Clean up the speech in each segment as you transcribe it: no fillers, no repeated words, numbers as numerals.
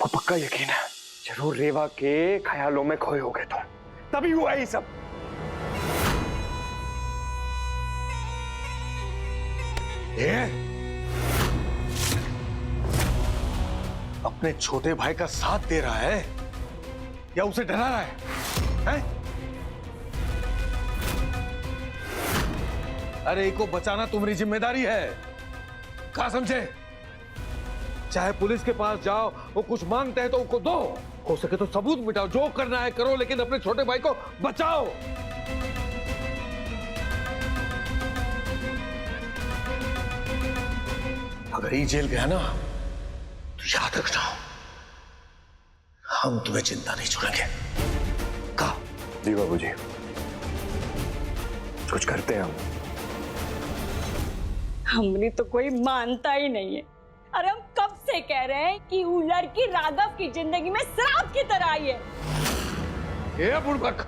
आपको पक्का यकीन है? जरूर रेवा के ख्यालों में खोए हो गए तुम, तभी हुआ ये सब। ये अपने छोटे भाई का साथ दे रहा है या उसे डरा रहा है? अरे को बचाना तुम्हारी जिम्मेदारी है, क्या समझे? चाहे पुलिस के पास जाओ, वो कुछ मांगते हैं तो उनको दो, हो सके तो सबूत मिटाओ, जो करना है करो, लेकिन अपने छोटे भाई को बचाओ। अगर ये जेल गया ना तो याद रखना, हम तुम्हें चिंता नहीं छोड़ेंगे। कहा? जी बाबूजी, कुछ करते हैं हम। हमने तो कोई मानता ही नहीं है। अरे हम कब से कह रहे हैं कि वो लड़की राघव की जिंदगी में श्राप की तरह आई है। ये बुड़बक,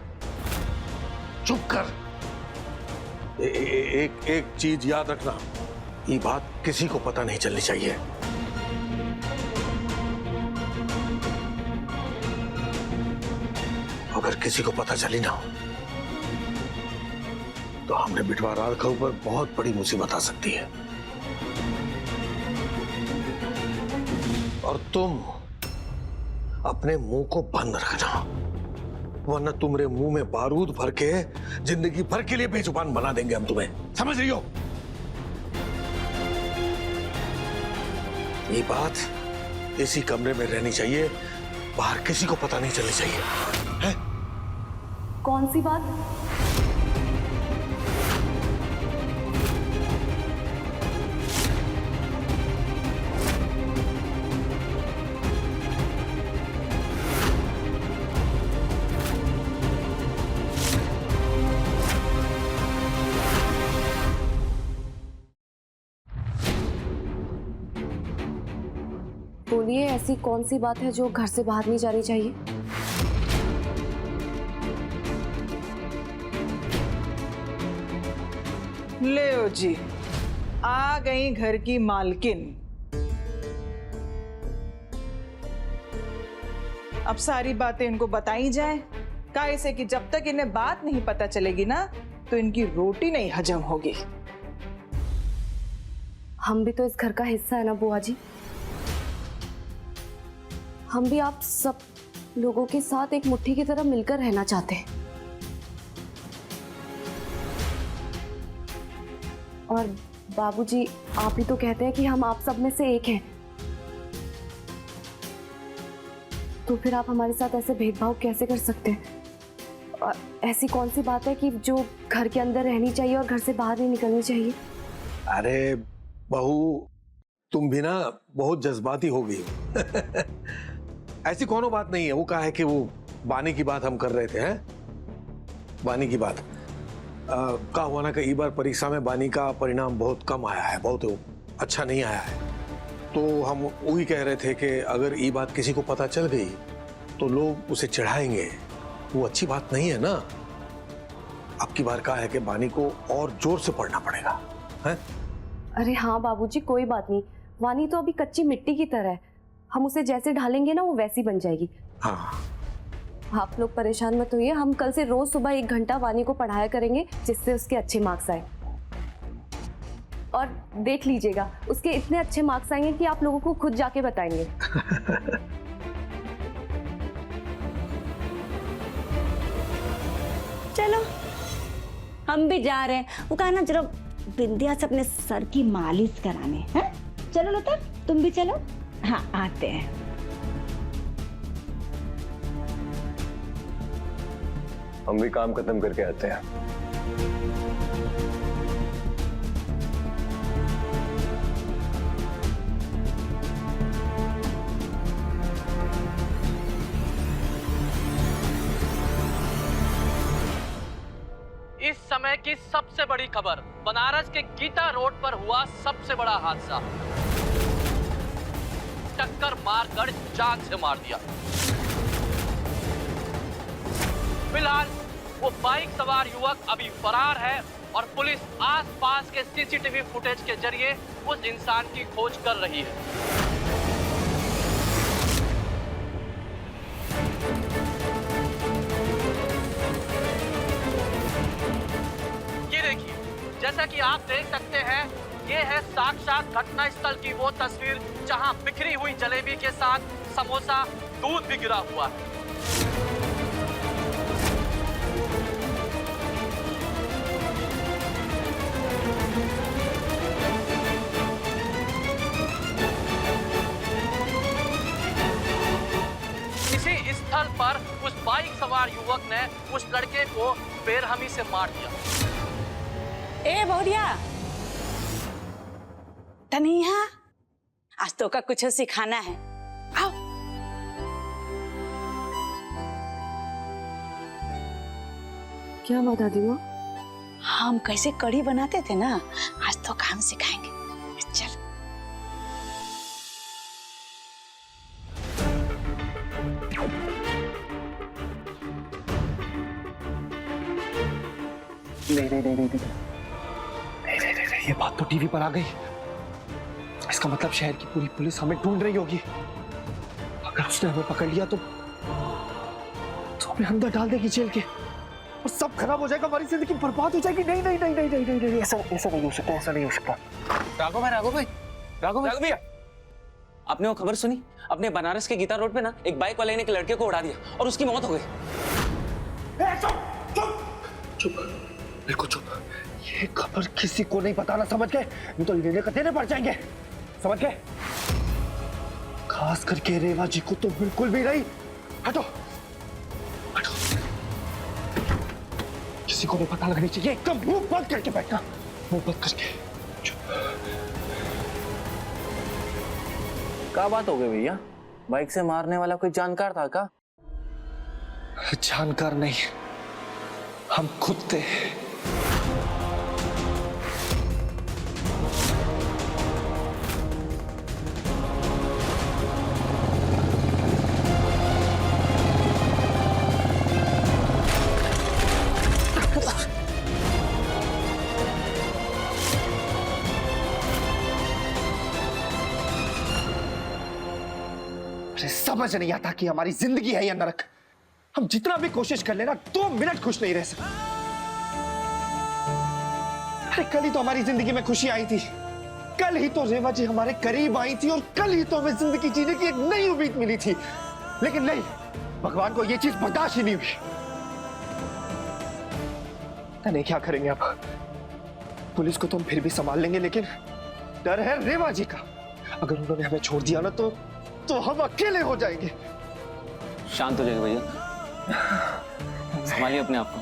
चुप कर। एक चीज याद रखना, ये बात किसी को पता नहीं चलनी चाहिए। अगर किसी को पता चली ना तो हमने बिटवा राघव पर बहुत बड़ी मुसीबत आ सकती है। और तुम अपने मुंह को बंद रखना, वरना तुम्हारे मुंह में बारूद भर के जिंदगी भर के लिए बेजुबान बना देंगे हम तुम्हें, समझ रही हो? ये बात इसी कमरे में रहनी चाहिए, बाहर किसी को पता नहीं चलनी चाहिए, है? कौन सी बात? बोलिए, ऐसी कौन सी बात है जो घर से बाहर नहीं जानी चाहिए? ले जी, आ गई घर की मालकिन। अब सारी बातें इनको बताई जाए, कैसे कि जब तक इन्हें बात नहीं पता चलेगी ना तो इनकी रोटी नहीं हजम होगी। हम भी तो इस घर का हिस्सा है ना बुआ जी, हम भी आप सब लोगों के साथ एक मुट्ठी की तरह मिलकर रहना चाहते हैं। और बाबूजी, आप ही तो कहते हैं कि हम आप सब में से एक हैं, तो फिर आप हमारे साथ ऐसे भेदभाव कैसे कर सकते हैं? और ऐसी कौन सी बात है कि जो घर के अंदर रहनी चाहिए और घर से बाहर नहीं निकलनी चाहिए? अरे बहू, तुम भी ना बहुत जज्बाती हो गई। ऐसी कोनो बात नहीं है। वो कहा है कि वो बानी की बात हम कर रहे थे, हैं? बानी की बात का हुआ ना कि इस बार परीक्षा में बानी का परिणाम बहुत कम आया है, बहुत अच्छा नहीं आया है। तो हम वही कह रहे थे कि अगर ये बात किसी को पता चल गई तो लोग उसे चिढ़ाएंगे, वो अच्छी बात नहीं है ना। अब की बार कहा है कि बानी को और जोर से पढ़ना पड़ेगा, हैं? अरे हाँ बाबूजी, कोई बात नहीं, वानी तो अभी कच्ची मिट्टी की तरह है, हम उसे जैसे ढालेंगे ना वो वैसी बन जाएगी। हाँ, आप लोग परेशान मत होइए, हम कल से रोज सुबह 1 घंटा वानी को पढ़ाया करेंगे जिससे उसके अच्छे मार्क्स आए। और देख लीजिएगा, उसके इतने अच्छे मार्क्स आएंगे कि आप लोगों को खुद जाके बताएंगे। चलो हम भी जा रहे हैं। वो कहा ना जरा बिंदिया से अपने सर की मालिश कराने हैं। चलो लता, तुम भी चलो। हाँ, आते हैं। हम भी काम खत्म करके आते हैं। इस समय की सबसे बड़ी खबर, बनारस के गीता रोड पर हुआ सबसे बड़ा हादसा। टक्कर मारकर जान से मार दिया। फिलहाल वो बाइक सवार युवक अभी फरार है और पुलिस आसपास के सीसीटीवी फुटेज के जरिए उस इंसान की खोज कर रही है। जैसा कि आप देख सकते हैं, ये है साक्षात घटना स्थल की वो तस्वीर जहां बिखरी हुई जलेबी के साथ समोसा, दूध भी गिरा हुआ है। इसी स्थल पर उस बाइक सवार युवक ने उस लड़के को बेरहमी से मार दिया। ए बहुरिया तनिया, आज तो का कुछ सिखाना है। आओ। क्या बात दादी माँ? हम कैसे कढ़ी बनाते थे ना, आज तो काम सिखाएंगे। चल। नहीं, ये बात तो टीवी पर आ गई। इसका मतलब शहर की पूरी पुलिस हमें ढूंढ रही होगी। अगर उसने हमें पकड़ लिया तो हमें अंदर डाल देगी जेल के, और सब खराब हो जाएगा, हमारी जिंदगी बर्बाद हो जाएगी। नहीं नहीं नहीं नहीं नहीं नहीं, नहीं, ऐसा नहीं हो सकता, ऐसा नहीं हो सकता। राघव भैया, आपने वो खबर सुनी? अपने बनारस के गीता रोड पे ना एक बाइक वाले ने एक लड़के को उड़ा दिया और उसकी मौत हो गई। चुप, बिल्कुल चुप। ये खबर किसी को नहीं बताना, समझ गए? नहीं तो लेने का देने पड़ जाएंगे, समझ गए? खास करके रेवा जी को तो बिल्कुल भी नहीं। हटो हटो, किसी को भी पता लगनी चाहिए। एकदम मुंह बंद करके बैठना, मुंह बंद करके। चुप। क्या बात हो गई भैया? बाइक से मारने वाला कोई जानकार था क्या? जानकार नहीं, हम खुद थे। मुझे समझ नहीं आता कि हमारी जिंदगी है या नरक। हम जितना भी कोशिश कर लेना 2 मिनट खुश नहीं रह सकते। अरे कल ही तो हमारी जिंदगी में खुशी आई थी, कल ही तो रेवा जी हमारे करीब आई थी, और कल ही तो हमें जिंदगी जीने की एक नई उम्मीद मिली थी। लेकिन नहीं, भगवान को यह चीज बर्दाश्त ही नहीं हुई। नहीं, क्या करेंगे अब? पुलिस को तो हम फिर भी संभाल लेंगे, लेकिन डर है रेवा जी का। अगर उन्होंने हमें छोड़ दिया ना तो हम अकेले हो जाएंगे। शांत हो जाएगा भैया, संभालिए अपने आप को।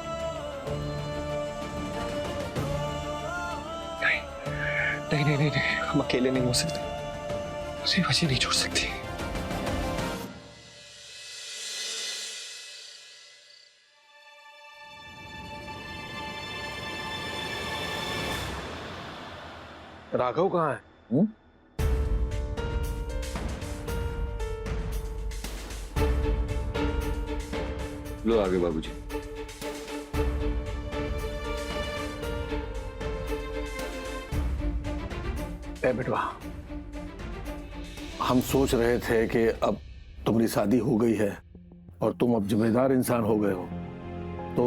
नहीं नहीं नहीं नहीं, हम अकेले नहीं हो सकते, रेवा जी नहीं छोड़ सकती। राघव कहाँ है? लो आगे बाबूजी। बेटवा, हम सोच रहे थे कि अब तुम्हारी शादी हो गई है और तुम अब जिम्मेदार इंसान हो गए हो, तो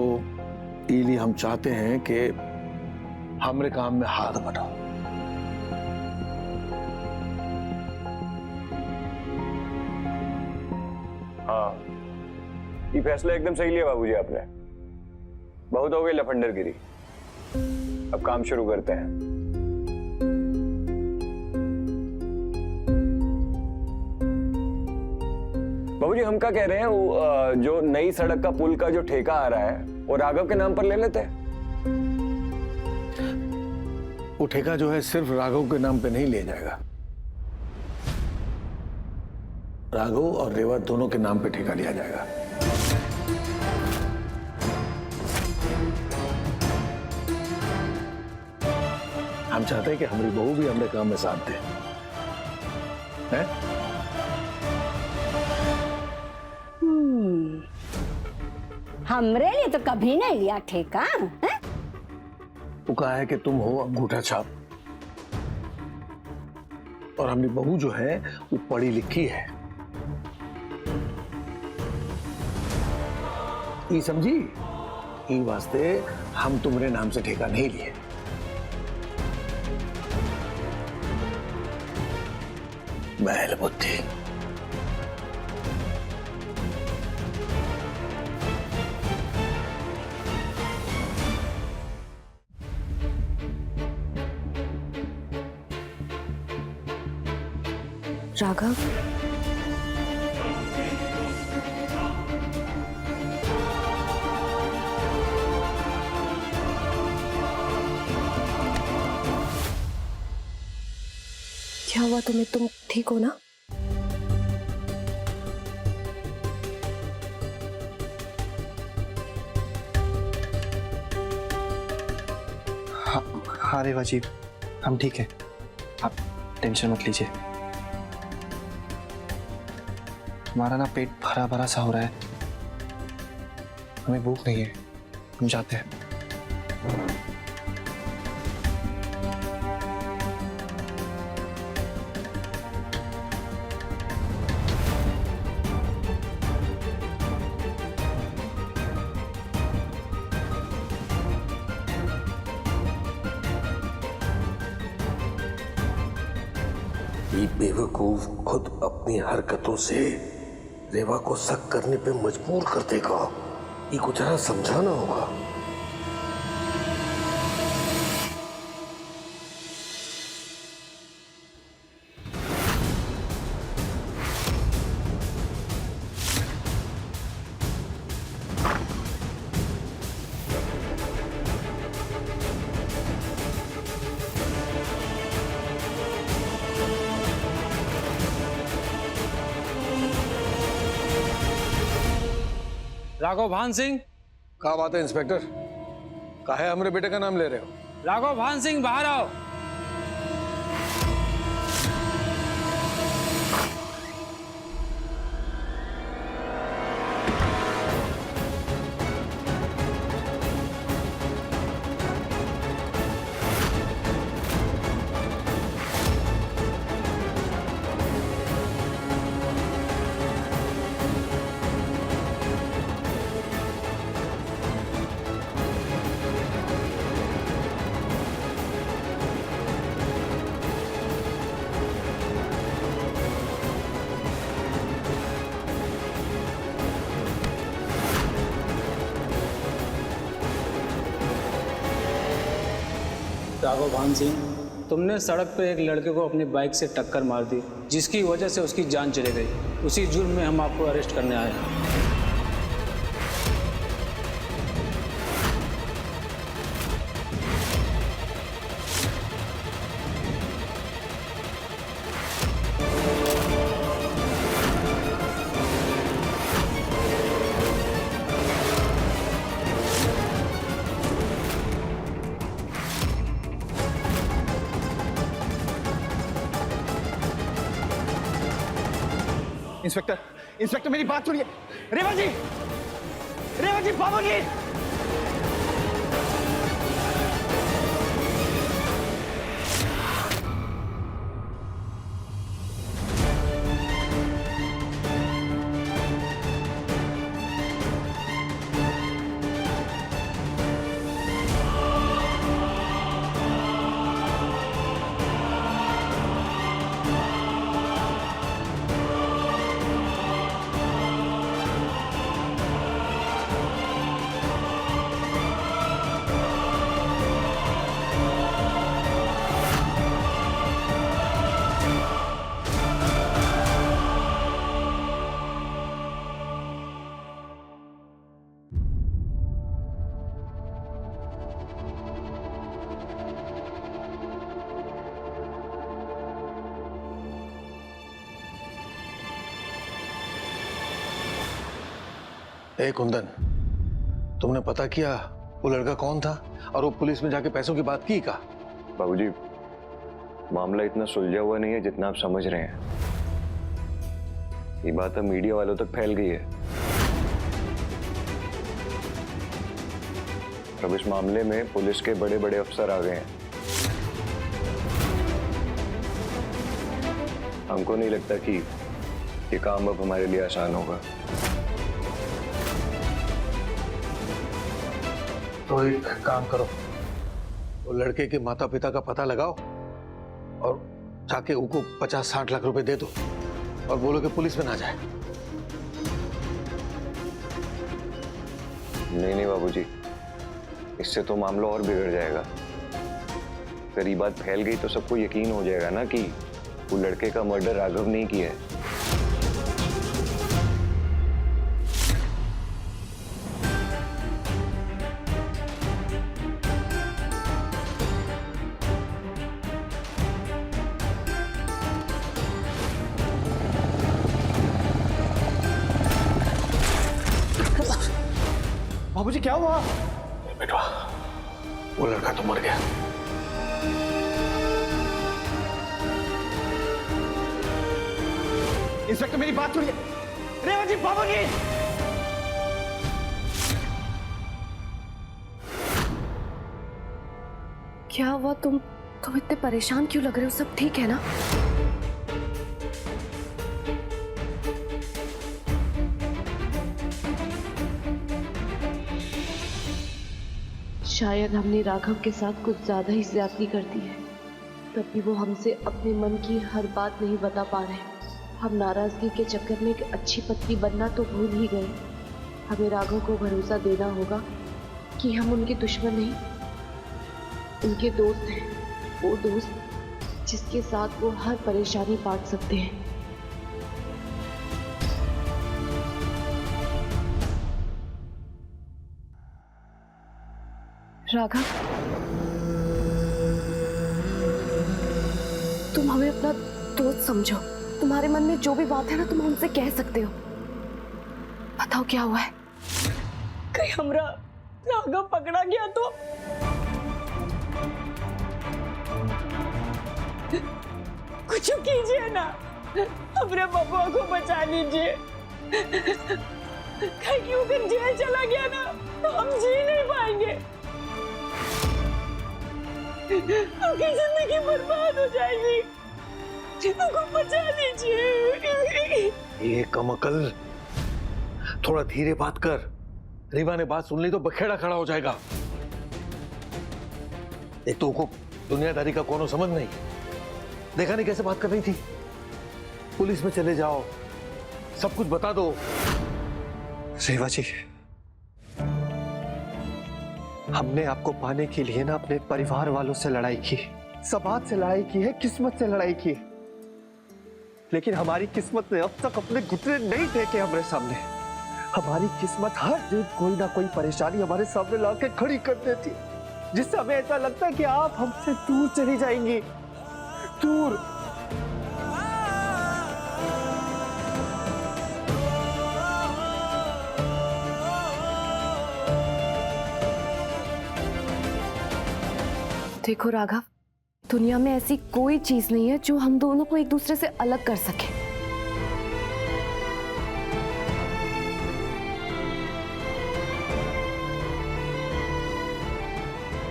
इसलिए हम चाहते हैं कि हमारे काम में हाथ बटाओ। हाँ, ये फैसला एकदम सही लिया बाबूजी आपने। बहुत हो गई लफंडरगिरी, अब काम शुरू करते हैं। बाबूजी हम क्या कह रहे हैं, वो जो नई सड़क का पुल का जो ठेका आ रहा है वो राघव के नाम पर ले लेते हैं। वो ठेका जो है सिर्फ राघव के नाम पे नहीं लिया जाएगा, राघव और रेवा दोनों के नाम पे ठेका लिया जाएगा। हम चाहते हैं कि हमारी बहू भी हमारे काम में साथ दे, हैं? हमरे लिए तो कभी नहीं लिया ठेका। हैं? वो कहा है कि तुम हो अंगूठा छाप, और हमारी बहू जो है वो पढ़ी लिखी है, ये समझी? ये वास्ते हम तुम्हारे नाम से ठेका नहीं लिए। बैल बुद्धि। राघव, क्या हुआ तुम्हें? तुम ठीक हो ना? हाँ रेवा जी, हम ठीक हैं, आप टेंशन मत लीजिए। हमारा ना पेट भरा भरा सा हो रहा है, हमें भूख नहीं है, हम जाते हैं। ये बेवकूफ खुद अपनी हरकतों से रेवा को शक करने पे मजबूर कर देगा। ये कुछ जरा समझाना होगा। राघव भान सिंह। क्या बात है इंस्पेक्टर? काहे हमारे बेटे का नाम ले रहे हो? राघव भान सिंह, बाहर आओ। राघव भान सिंह, तुमने सड़क पर एक लड़के को अपनी बाइक से टक्कर मार दी, जिसकी वजह से उसकी जान चली गई। उसी जुर्म में हम आपको अरेस्ट करने आए हैं। इंस्पेक्टर, इंस्पेक्टर मेरी बात सुनिए। रेवा जी, रेवा जी, बाबू जी। ए कुंदन, तुमने पता किया वो लड़का कौन था और वो पुलिस में जाके पैसों की बात की का? बाबूजी, मामला इतना सुलझा हुआ नहीं है जितना आप समझ रहे हैं। ये बात अब मीडिया वालों तक फैल गई है। अब इस मामले में पुलिस के बड़े बड़े अफसर आ गए हैं। हमको नहीं लगता कि ये काम अब हमारे लिए आसान होगा। तो एक काम करो, वो लड़के के माता पिता का पता लगाओ और जाके उनको 50-60 लाख रुपए दे दो और बोलो कि पुलिस में ना जाए। नहीं नहीं बाबूजी, इससे तो मामला और बिगड़ जाएगा। अगर ये बात फैल गई तो सबको यकीन हो जाएगा ना कि वो लड़के का मर्डर राघव ने किया है। बाबूजी क्या हुआ? बेटा, वो लड़का तो मर गया। इंस्पेक्टर मेरी बात सुनिए। रेवा जी, बाबूजी! क्या हुआ? तुम इतने परेशान क्यों लग रहे हो? सब ठीक है ना? शायद हमने राघव के साथ कुछ ज्यादा ही ज्यादती कर दी है, तभी वो हमसे अपने मन की हर बात नहीं बता पा रहे। हम नाराजगी के चक्कर में एक अच्छी पत्नी बनना तो भूल ही गए। हमें राघव को भरोसा देना होगा कि हम उनके दुश्मन नहीं, उनके दोस्त हैं। वो दोस्त जिसके साथ वो हर परेशानी बांट सकते हैं। राघव, तुम हमें अपना दोस्त समझो। तुम्हारे मन में जो भी बात है ना, तुम हमसे कह सकते हो। बताओ क्या हुआ है? कहीं हमरा राघव पकड़ा गया तो? कुछ कीजिए ना, अपने बबुआ को बचा लीजिए। कहीं क्यों अगर जेल चला गया ना तो हम जी नहीं पाएंगे, उनकी जिंदगी बर्बाद हो जाएगी। उनको बचा लीजिए। ये कमअकल, थोड़ा धीरे बात कर। रीवा ने बात सुन ली तो बखेड़ा खड़ा हो जाएगा। एक तो उनको दुनियादारी का कोनो समझ नहीं, देखा नहीं कैसे बात कर रही थी। पुलिस में चले जाओ, सब कुछ बता दो। रेवा जी, हमने आपको पाने के लिए ना अपने परिवार वालों से लड़ाई की, समाज से लड़ाई की है, किस्मत से लड़ाई की है। लेकिन हमारी किस्मत ने अब तक अपने घुटने नहीं टेके हमारे सामने। हमारी किस्मत हर दिन कोई ना कोई परेशानी हमारे सामने लाके खड़ी कर देती, जिससे हमें ऐसा लगता है कि आप हमसे दूर चली जाएंगी, दूर। देखो राघव, दुनिया में ऐसी कोई चीज नहीं है जो हम दोनों को एक दूसरे से अलग कर सके।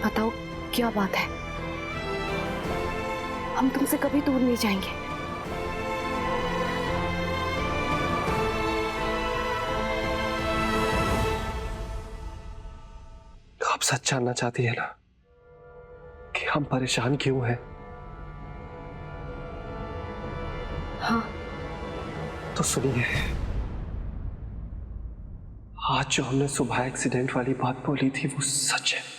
बताओ क्या बात है? हम तुमसे कभी दूर नहीं जाएंगे। आप सच जानना चाहती है ना कि हम परेशान क्यों हैं? हाँ। तो सुनिए, आज जो हमने सुबह एक्सीडेंट वाली बात बोली थी वो सच है।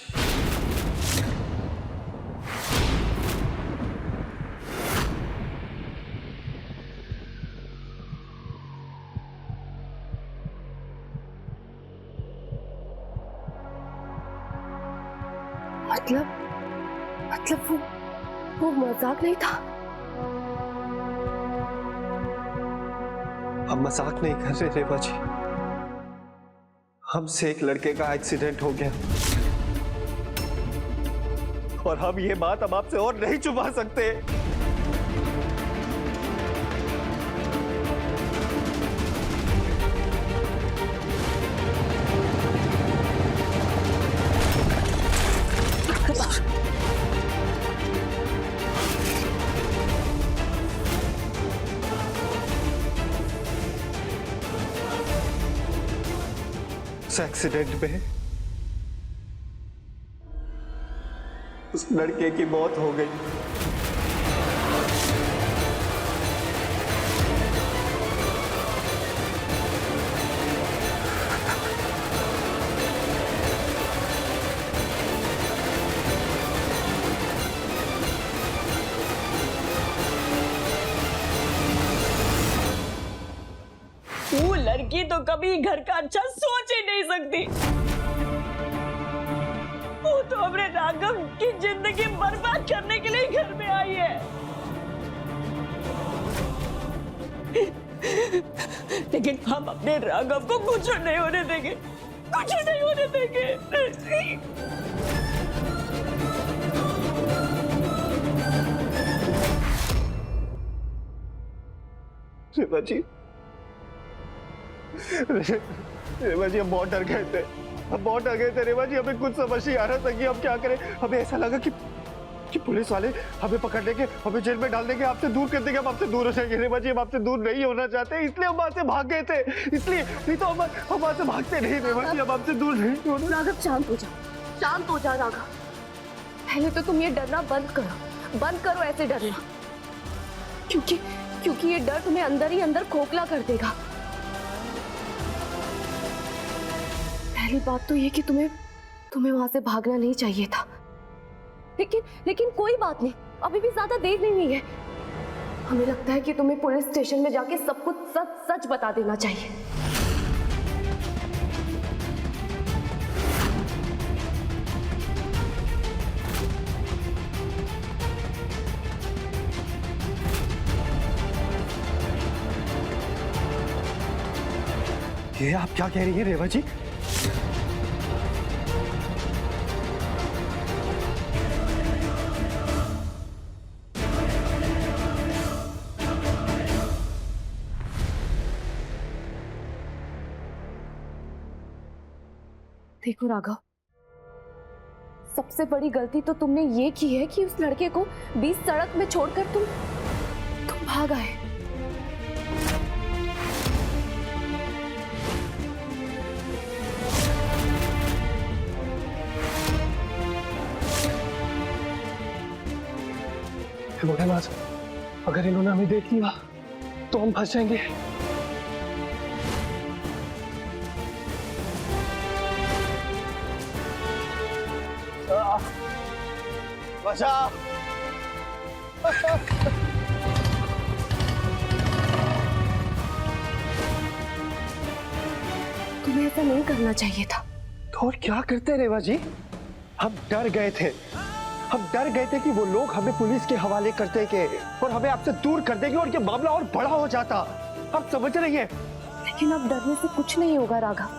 मतलब वो मजाक नहीं था? हम मजाक नहीं कर रहे रेवा जी, हमसे एक लड़के का एक्सीडेंट हो गया और हम ये बात अब आपसे और नहीं छुपा सकते। एक्सीडेंट में उस लड़के की मौत हो गई। लड़की तो कभी घर का अच्छा सोच ही नहीं सकती। वो तो अपने राघव की जिंदगी बर्बाद करने के लिए घर में आई है। लेकिन हम अपने राघव को कुछ नहीं होने देंगे, कुछ नहीं होने देंगे। रेवा जी, रेवा जी हम बहुत डर गए थे, हम बहुत डर गए थे रेवा जी। हमें कुछ समझ नहीं आ रहा था कि हम क्या करें। हमें ऐसा लगा कि पुलिस वाले हमें पकड़ लेंगे, हमें जेल में डाल देंगे, आपसे दूर कर देंगे, हम आपसे दूर हो जाएंगे। रेवा जी हम आपसे दूर नहीं होना चाहते, इसलिए हम वहां से भाग गए थे। इसलिए नहीं तो हम वहां से भागते नहीं। रेवा जी हम आपसे दूर नहीं होना। राघव शांत हो जाओ, शांत हो जाओ राघव। पहले तो तुम ये डरना बंद करो ऐसे डरना, क्योंकि ये डर तुम्हें अंदर ही अंदर खोखला कर देगा। पहली बात तो ये कि तुम्हें वहां से भागना नहीं चाहिए था। लेकिन कोई बात नहीं, अभी भी ज्यादा देर नहीं हुई है। हमें लगता है कि तुम्हें पुलिस स्टेशन में जाके सब कुछ सच बता देना चाहिए। ये आप क्या कह रही हैं रेवा जी? देखो राघव, सबसे बड़ी गलती तो तुमने ये की है कि उस लड़के को बीच सड़क में छोड़कर तुम भाग आए। धोखेबाज, अगर इन्होंने हमें देख लिया तो हम फंस जाएंगे। बचाओ! तुम्हें ऐसा नहीं करना चाहिए था। तो और क्या करते रेवा जी? हम डर गए थे, हम डर गए थे कि वो लोग हमें पुलिस के हवाले कर देंगे और हमें आपसे दूर कर देंगे और ये मामला और बड़ा हो जाता। आप समझ रही हैं? लेकिन अब डरने से कुछ नहीं होगा राघव,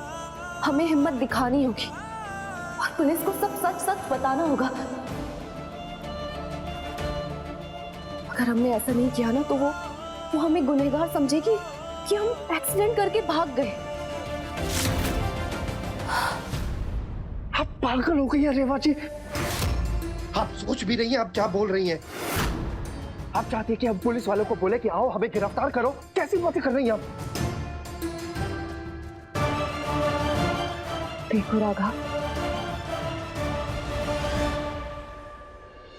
हमें हिम्मत दिखानी होगी और पुलिस को सब सच बताना होगा। अगर हमने ऐसा नहीं किया ना तो वो हमें गुनहगार समझेगी कि हम एक्सीडेंट करके भाग गए। आप पागल हो गई हैं रेवा जी। आप सोच भी रही हैं, आप क्या बोल रही हैं? आप चाहती हैं कि हम पुलिस वालों को बोले कि आओ हमें गिरफ्तार करो? कैसी बातें कर रही हैं आप? देखो राघव,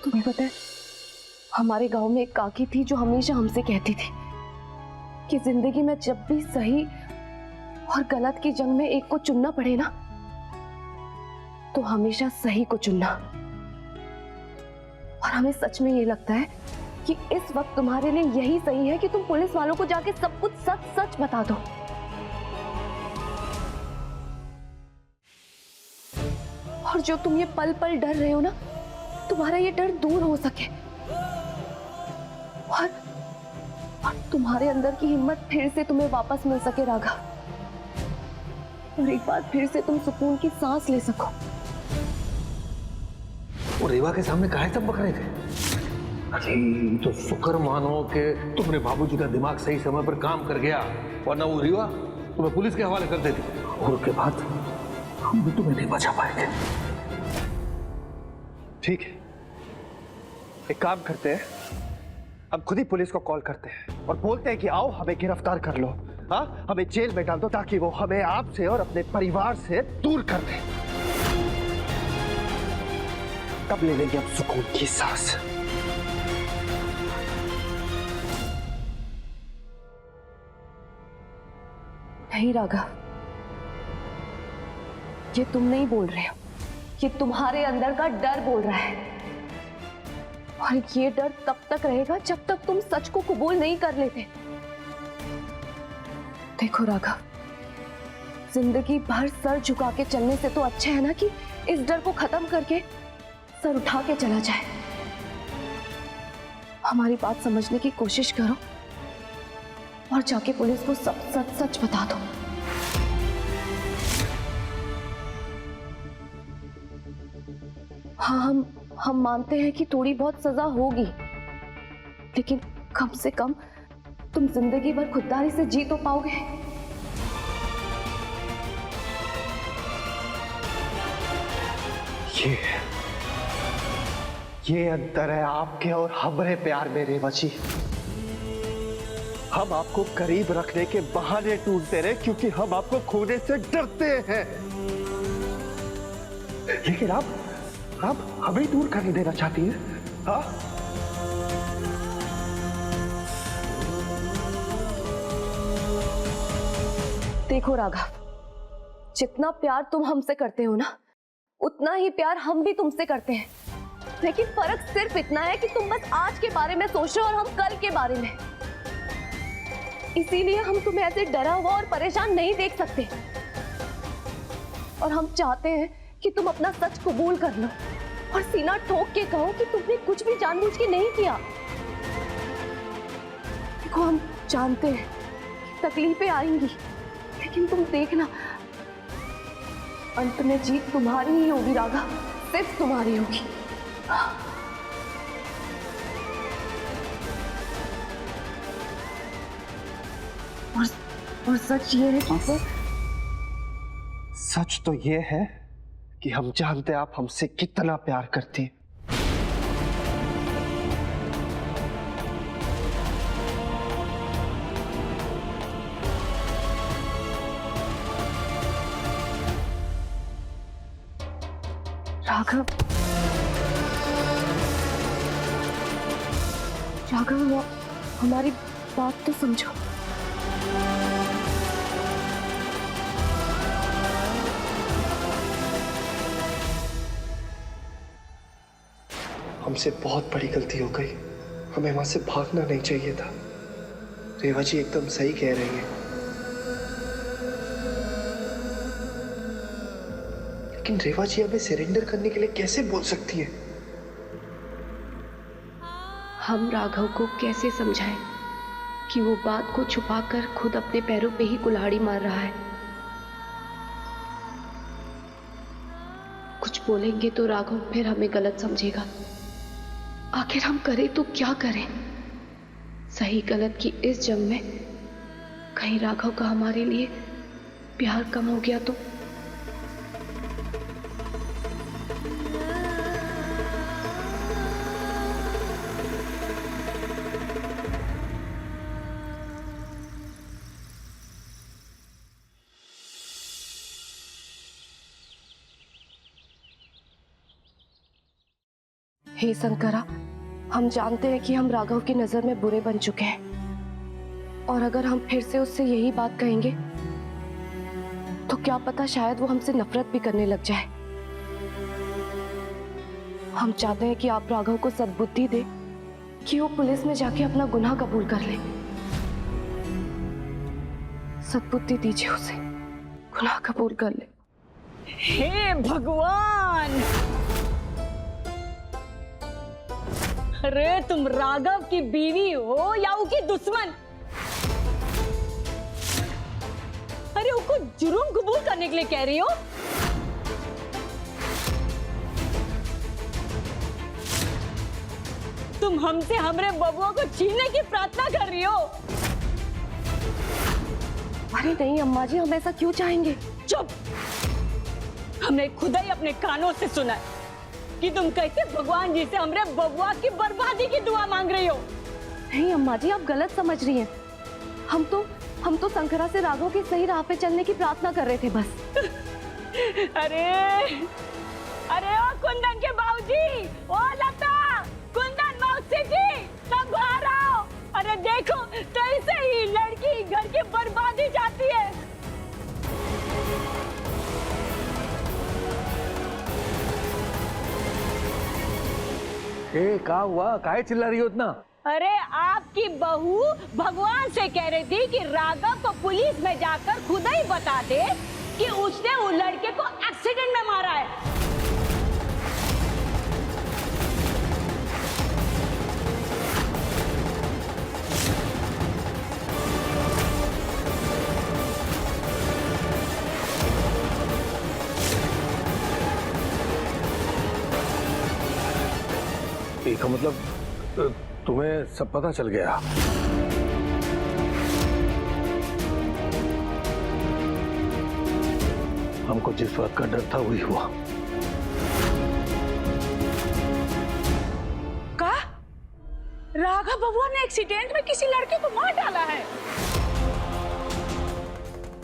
तुम्हें पता है हमारे गांव में एक काकी थी जो हमेशा हमसे कहती थी कि जिंदगी में जब भी सही और गलत की जंग में एक को चुनना पड़े ना तो हमेशा सही को चुनना। और हमें सच में ये लगता है कि इस वक्त तुम्हारे लिए यही सही है कि तुम पुलिस वालों को जाके सब कुछ सच बता दो। और जो तुम ये पल पल डर रहे हो ना, तुम्हारा ये डर दूर हो सके और तुम्हारे अंदर की हिम्मत फिर से तुम्हें वापस मिल सके राघव, और एक बार फिर से तुम सुकून की सांस ले सको। वो रेवा के सामने काहे तब बक रहे थे? अरे तो शुक्र मानो कि तुम्हारे बाबूजी का दिमाग सही समय पर काम कर गया, वरना वो रेवा तुम्हें पुलिस के हवाले कर देती और उसके बाद हम भी तुम्हें नहीं बचा पाएंगे। ठीक है, एक काम करते हैं, अब खुद ही पुलिस को कॉल करते हैं और बोलते हैं कि आओ हमें गिरफ्तार कर लो, हाँ हमें जेल में डाल दो ताकि वो हमें आपसे और अपने परिवार से दूर कर दे। तब ले लेंगे अब सुकून की सांस। नहीं राघव, ये तुम नहीं बोल रहे हो, ये तुम्हारे अंदर का डर बोल रहा है, और ये डर तब तक रहेगा जब तक तुम सच को कबूल नहीं कर लेते। देखो राघव, जिंदगी भर सर झुका के चलने से तो अच्छा है ना कि इस डर को खत्म करके सर उठा के चला जाए। हमारी बात समझने की कोशिश करो और जाके पुलिस को सब सच सच बता दो। हाँ, हम मानते हैं कि थोड़ी बहुत सजा होगी, लेकिन कम से कम तुम जिंदगी भर खुददारी से जी तो पाओगे। ये अंतर है आपके और हमारे प्यार में रेवा जी। हम आपको करीब रखने के बहाने ढूंढते रहे क्योंकि हम आपको खोने से डरते हैं, लेकिन आप हमें दूर करने देना चाहती हैं। हाँ, देखो राघव, जितना प्यार तुम हमसे करते हो ना, उतना ही प्यार हम भी तुमसे करते हैं, लेकिन फर्क सिर्फ इतना है कि तुम बस आज के बारे में सोच रहे हो और हम कल के बारे में। इसीलिए हम तुम्हें ऐसे डरा हुआ और परेशान नहीं देख सकते, और हम चाहते हैं कि तुम अपना सच कबूल कर लो और सीना ठोक के कहो कि तुमने कुछ भी जानबूझ के नहीं किया। देखो, हम जानते हैं कि तकलीफें आएंगी, लेकिन तुम देखना, अंत में जीत तुम्हारी ही होगी राघव, सिर्फ तुम्हारी होगी। और सच ये है कि सच तो ये है कि हम जानते हैं आप हमसे कितना प्यार करती हैं। राघव, हमारी बात तो समझो। हमसे बहुत बड़ी गलती हो गई, हमें वहां से भागना नहीं चाहिए था। रेवा जी एकदम सही कह रही है, लेकिन रेवा जी हमें सरेंडर करने के लिए कैसे बोल सकती है? हम राघव को कैसे समझाएं कि वो बात को छुपाकर खुद अपने पैरों पे ही कुल्हाड़ी मार रहा है। कुछ बोलेंगे तो राघव फिर हमें गलत समझेगा। आखिर हम करें तो क्या करें? सही गलत की इस जंग में कहीं राघव का हमारे लिए प्यार कम हो गया तो? हे शंकरा, हम जानते हैं कि हम राघव की नजर में बुरे बन चुके हैं, और अगर हम फिर से उससे यही बात कहेंगे तो क्या पता शायद वो हमसे नफरत भी करने लग जाए। हम चाहते हैं कि आप राघव को सद्बुद्धि दे कि वो पुलिस में जाके अपना गुनाह कबूल कर ले। सद्बुद्धि दीजिए उसे, गुनाह कबूल कर ले। हे भगवान! अरे तुम राघव की बीवी हो या उसकी दुश्मन? अरे उसको जुर्म कबूल करने के लिए कह रही हो? तुम हमसे हमरे बबुआ को छीनने की प्रार्थना कर रही हो? अरे नहीं अम्मा जी, हम ऐसा क्यों चाहेंगे? चुप! हमने खुदा ही अपने कानों से सुना है कि तुम कैसे भगवान जी से हमरे बबुआ की बर्बादी की दुआ मांग रही हो। नहीं अम्मा जी, आप गलत समझ रही हैं। हम तो शंकरा से राघव की सही राह पे चलने की प्रार्थना कर रहे थे बस। अरे ओ कुंदन के बाबूजी, ओ लता, कुंदन मौसी जी, सब बाहर आओ। अरे देखो, कैसे ही लड़की घर की बर्बादी जाती है। क्या हुआ? काहे चिल्ला रही हो इतना? अरे आपकी बहू भगवान से कह रही थी कि राघव को पुलिस में जाकर खुद ही बता दे कि उसने वो लड़के को एक्सीडेंट में मारा है। का मतलब तुम्हें सब पता चल गया? हमको जिस बात का डर था वही हुआ। का राघव बबुआ ने एक्सीडेंट में किसी लड़के को मार डाला है?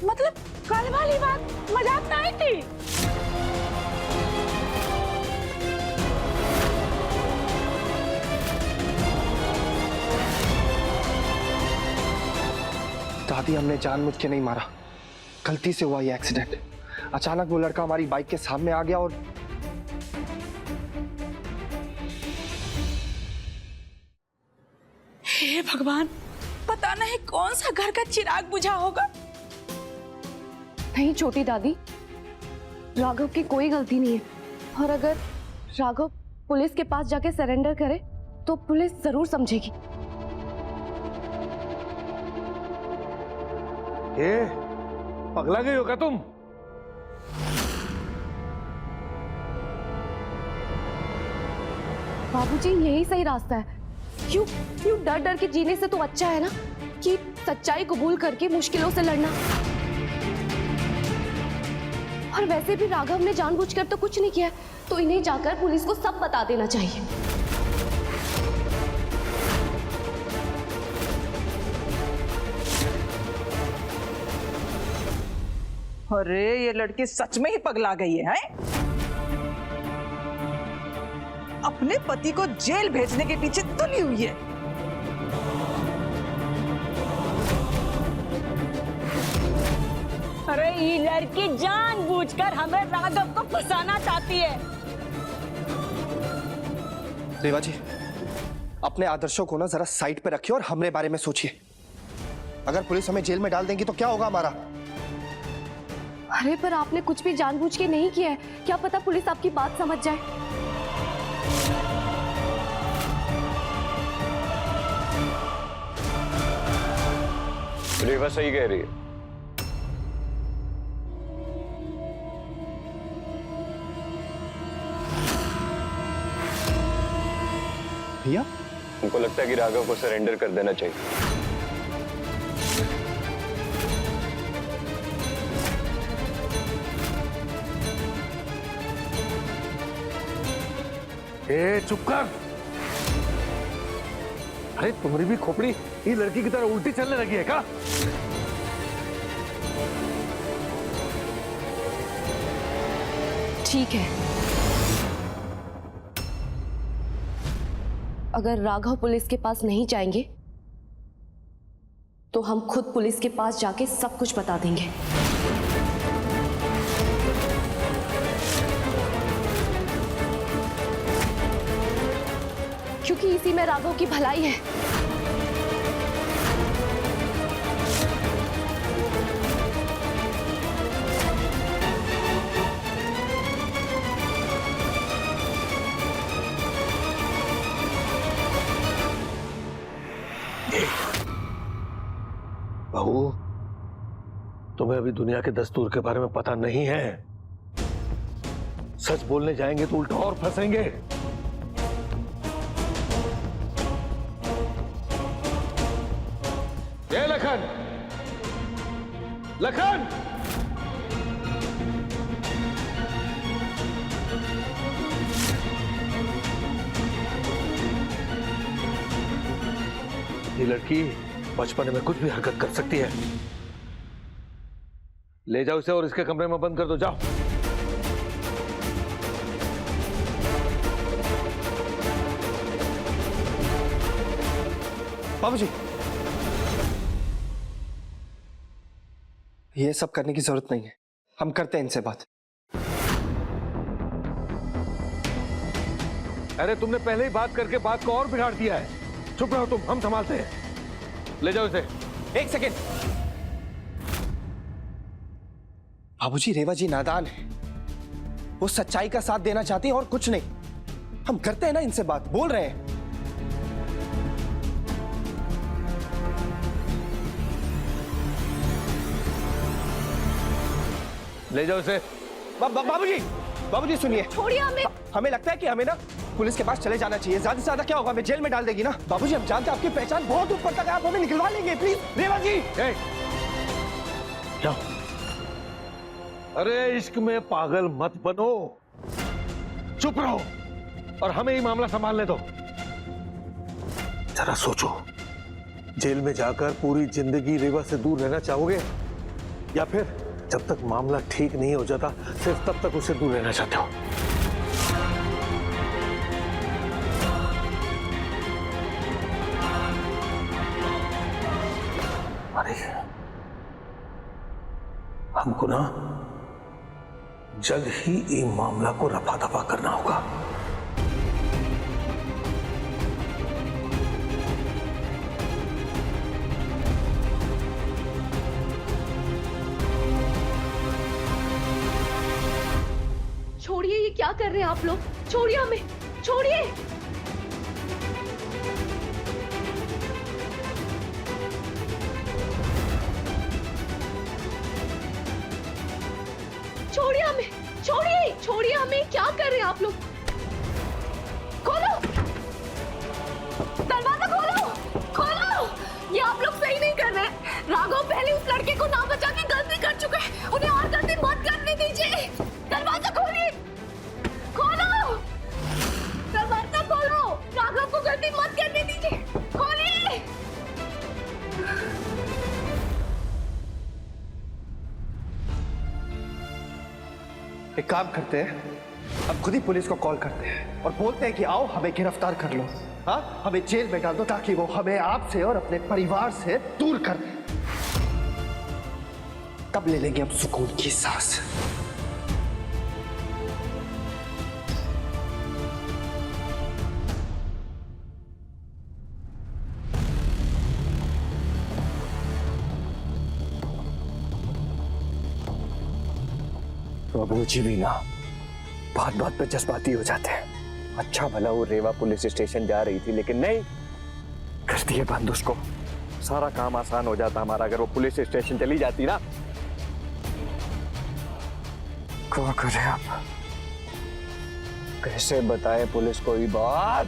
मतलब कल वाली बात मजाक नहीं थी? दादी, हमने जानबूझ के नहीं मारा, गलती से हुआ ये एक्सीडेंट। अचानक वो लड़का हमारी बाइक के सामने आ गया और हे भगवान, पता नहीं कौन सा घर का चिराग बुझा होगा। नहीं छोटी दादी, राघव की कोई गलती नहीं है, और अगर राघव पुलिस के पास जाके सरेंडर करे तो पुलिस जरूर समझेगी। ये पगला गई हो क्या तुम? बाबूजी, यही सही रास्ता है। क्यों क्यों डर डर के जीने से तो अच्छा है ना कि सच्चाई कबूल करके मुश्किलों से लड़ना। और वैसे भी राघव ने जानबूझकर तो कुछ नहीं किया, तो इन्हें जाकर पुलिस को सब बता देना चाहिए। अरे ये लड़की सच में ही पगला गई है? अपने पति को जेल भेजने के पीछे तुली हुई है। अरे ये लड़की जानबूझकर हमें राघव को फंसाना चाहती है। रेवा जी, अपने आदर्शों को ना जरा साइड पे रखिए और हमारे बारे में सोचिए। अगर पुलिस हमें जेल में डाल देंगी तो क्या होगा हमारा? अरे पर आपने कुछ भी जानबूझ के नहीं किया है, क्या पता पुलिस आपकी बात समझ जाए। रेवा सही कह रही है। भैया, उनको लगता है कि राघव को सरेंडर कर देना चाहिए। ए चुप कर। अरे तुम्हारी भी खोपड़ी ये लड़की की तरह उल्टी चलने लगी है क्या? ठीक है, अगर राघव पुलिस के पास नहीं जाएंगे तो हम खुद पुलिस के पास जाके सब कुछ बता देंगे। क्योंकि इसी में राघव की भलाई है। बहू, तुम्हें अभी दुनिया के दस्तूर के बारे में पता नहीं है। सच बोलने जाएंगे तो उल्टा और फंसेंगे। ये लखन, लखन, ये लड़की बचपन में कुछ भी हरकत कर सकती है। ले जाओ इसे और इसके कमरे में बंद कर दो, जाओ। बाबूजी, ये सब करने की जरूरत नहीं है, हम करते हैं इनसे बात। अरे तुमने पहले ही बात करके बात को और बिगाड़ दिया है। चुप रहो तुम, हम संभालते हैं। ले जाओ इसे। एक सेकेंड, बाबूजी, रेवा जी नादान है। वो सच्चाई का साथ देना चाहती है और कुछ नहीं। हम करते हैं ना इनसे बात, बोल रहे हैं। ले जाओ इसे। बाबूजी, बाबूजी सुनिए। छोड़िए हमें। हमें लगता है कि हमें ना पुलिस के पास चले जाना चाहिए। ज्यादा से ज्यादा क्या होगा, हमें जेल में डाल देगी ना। बाबूजी, हम जानते हैं आपकी पहचान बहुत ऊपर तक है, आप हमें निकलवा लेंगे। प्लीज रेवा जी। जाओ। अरे इश्क में पागल मत बनो, चुप रहो और हमें ही मामला संभालने दो। जरा सोचो, जेल में जाकर पूरी जिंदगी रेवा से दूर रहना चाहोगे या फिर जब तक मामला ठीक नहीं हो जाता सिर्फ तब तक उससे दूर रहना चाहते हो? अरे हमको ना जल्द ही ये मामला को रफा दफा करना होगा। छोड़िए, ये क्या कर रहे हैं आप लोग? छोड़िए हमें, छोड़िए। छोड़िए हमें, छोड़िए, छोड़िए हमें। क्या कर रहे हैं आप लोग? खोलो दरवाजा, खोलो खोलो। ये आप लोग सही नहीं कर रहे। राघव पहले उस लड़के को ना बचा के गलती कर चुके हैं, उन्हें और गलती मत करने दीजिए। दरवाजा खोलिए, खोलो दरवाजा खोलो। राघव को गलती मत करने दीजिए, खोलिए। एक काम करते हैं, अब खुद ही पुलिस को कॉल करते हैं और बोलते हैं कि आओ हमें गिरफ्तार कर लो। हाँ, हमें जेल में डाल दो ताकि वो हमें आपसे और अपने परिवार से दूर कर दे। तब ले लेंगे हम सुकून की सांस। बाबूजी भी ना बात बात पे जज्बाती हो जाते हैं। अच्छा भला वो रेवा पुलिस स्टेशन जा रही थी, लेकिन नहीं, कर दिए बंद उसको। सारा काम आसान हो जाता हमारा अगर वो पुलिस स्टेशन चली जाती ना। क्या करें आप, कैसे बताएं पुलिस को ये बात?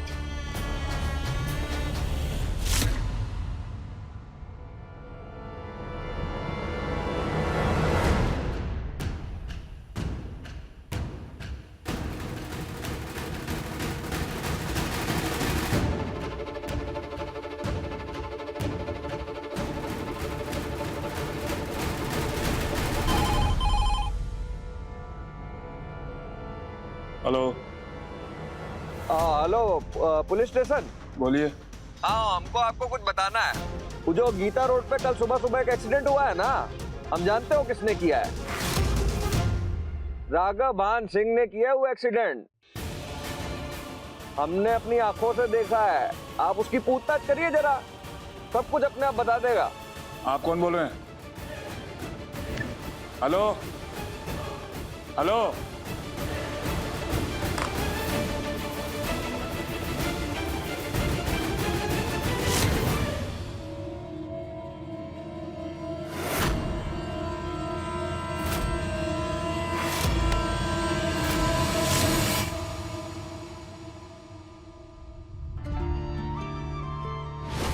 हेलो। Hello, police station. बोलिए। हाँ, हमको आपको कुछ बताना है। वो जो गीता रोड पे कल सुबह सुबह एक एक्सीडेंट हुआ है ना, हम जानते हो किसने किया है? राघव भान सिंह ने किया है वो एक्सीडेंट। हमने अपनी आंखों से देखा है। आप उसकी पूछताछ करिए जरा, सब कुछ अपने आप बता देगा। आप कौन बोल रहे हैं? Hello hello.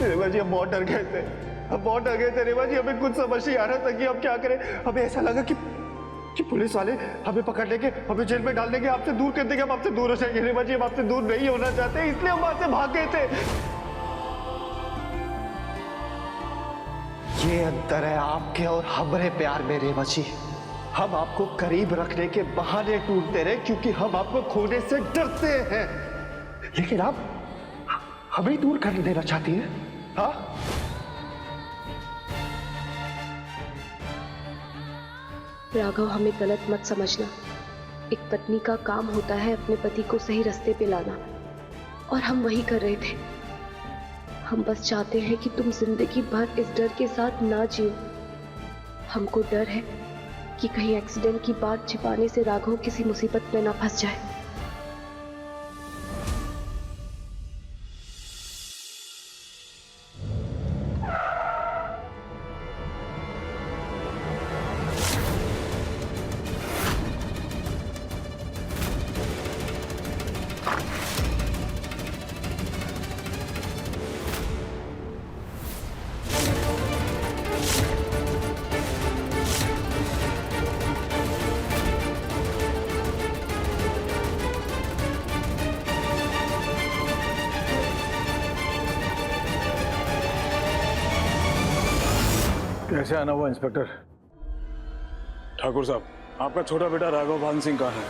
रेवा जी, हम बहुत डर गए थे, हम बहुत डर गए थे रेवा जी। हमें कुछ समझ नहीं आ रहा था कि हम क्या करें। हमें ऐसा लगा कि पुलिस वाले हमें पकड़ लेंगे, हमें जेल में डाल देंगे, आपसे दूर कर देंगे, हम आपसे दूर हो जाएंगे। रेवा जी, हम आपसे दूर नहीं होना चाहते, इसलिए हम वहां से भाग गए थे। ये अंतर है आपके और हमारे प्यार में रेवा जी। हम आपको करीब रखने के बहाने ढूंढते रहे क्योंकि हम आपको खोने से डरते हैं, लेकिन आप हमें दूर कर देना चाहती है। हाँ, राघव, हमें गलत मत समझना। एक पत्नी का काम होता है अपने पति को सही रास्ते पे लाना, और हम वही कर रहे थे। हम बस चाहते हैं कि तुम जिंदगी भर इस डर के साथ ना जियो। हमको डर है कि कहीं एक्सीडेंट की बात छिपाने से राघव किसी मुसीबत में ना फंस जाए। कैसे आना हुआ इंस्पेक्टर? ठाकुर साहब, आपका छोटा बेटा राघव भान सिंह कहाँ है?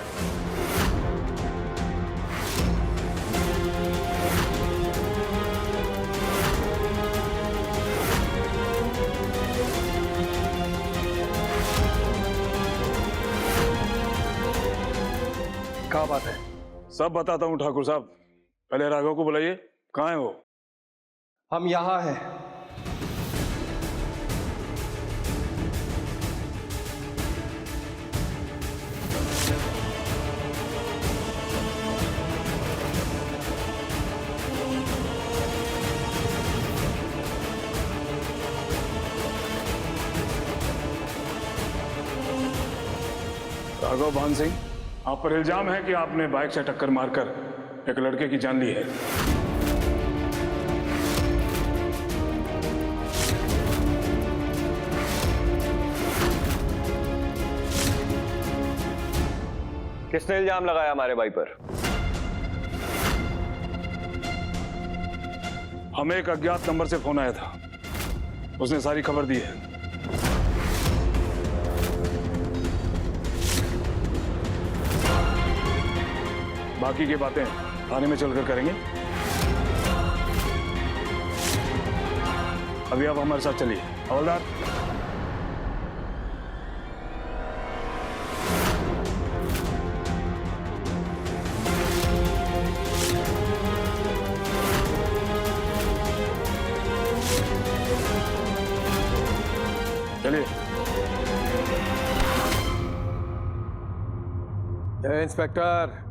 क्या बात है? सब बताता हूँ ठाकुर साहब, पहले राघव को बुलाइए। कहाँ है वो? हम यहाँ हैं। राघव भान सिंह, आप पर इल्जाम है कि आपने बाइक से टक्कर मारकर एक लड़के की जान ली है। किसने इल्जाम लगाया हमारे भाई पर? हमें एक अज्ञात नंबर से फोन आया था, उसने सारी खबर दी है। बाकी की बातें थाने में चलकर करेंगे। अभी आप हमारे साथ चलिए। हवलदार, चलिए। इंस्पेक्टर,